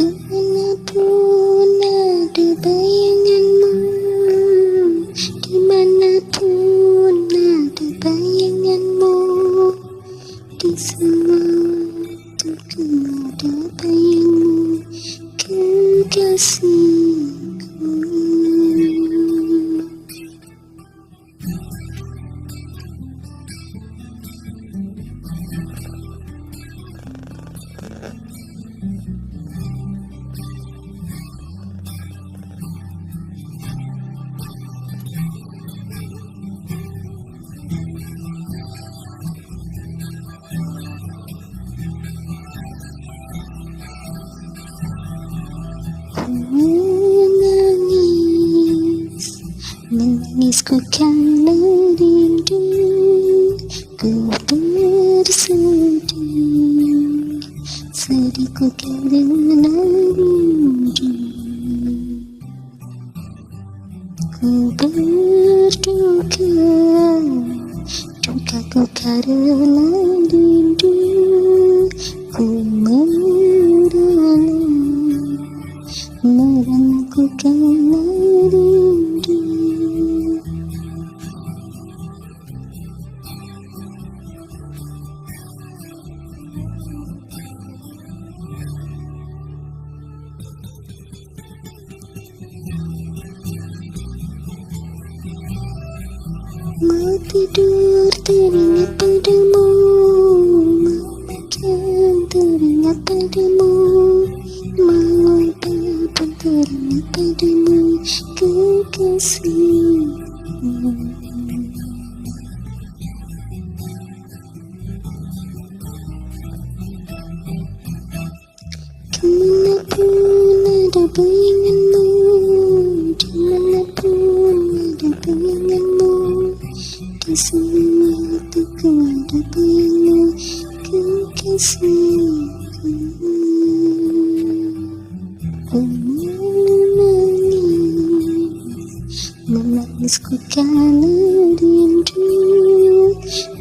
Kemanapun ada bayanganmu, dimanapun ada bayanganmu, di semua waktu ada bayangmu, kekasihku. Menangisku karena rindu, ku bersedih, sedihku karena rindu, ku berduka, dukaku karena rindu, ku meranaku karena rindu. Mau tidur teringat padamu, mau makan teringat padamu, mau apapun teringat padamu, kekasih. Kemanapun ada bayanganmu, dimanapun ada bayanganmu, di semua waktuku ada bayangmu, kekasihku. Ku menangisku karena rindu,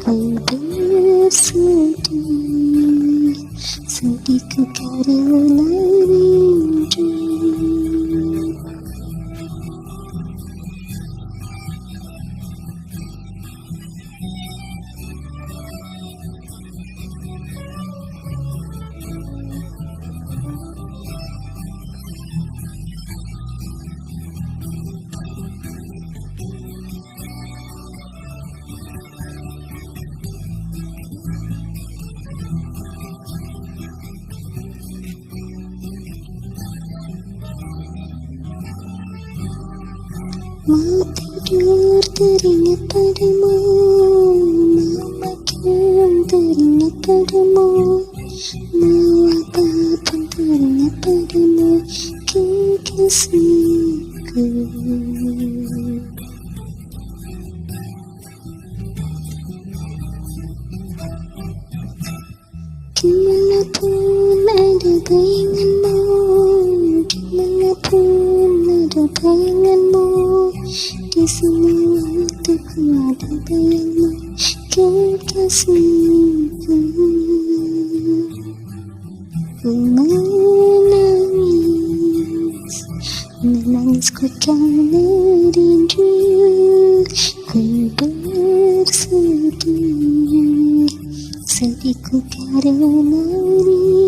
ku bersedih, sedihku karena rindu. Mau tidur teringat padamu, mau makan teringat padamu, mau apapun teringat padamu, kekasihku. Kemanapun ada bayanganmu, dimanapun ada bayanganmu, di semua waktuku ada bayangmu, kekasihku. Ku menangisku karena rindu, ku bersedih, sedihku karena rindu.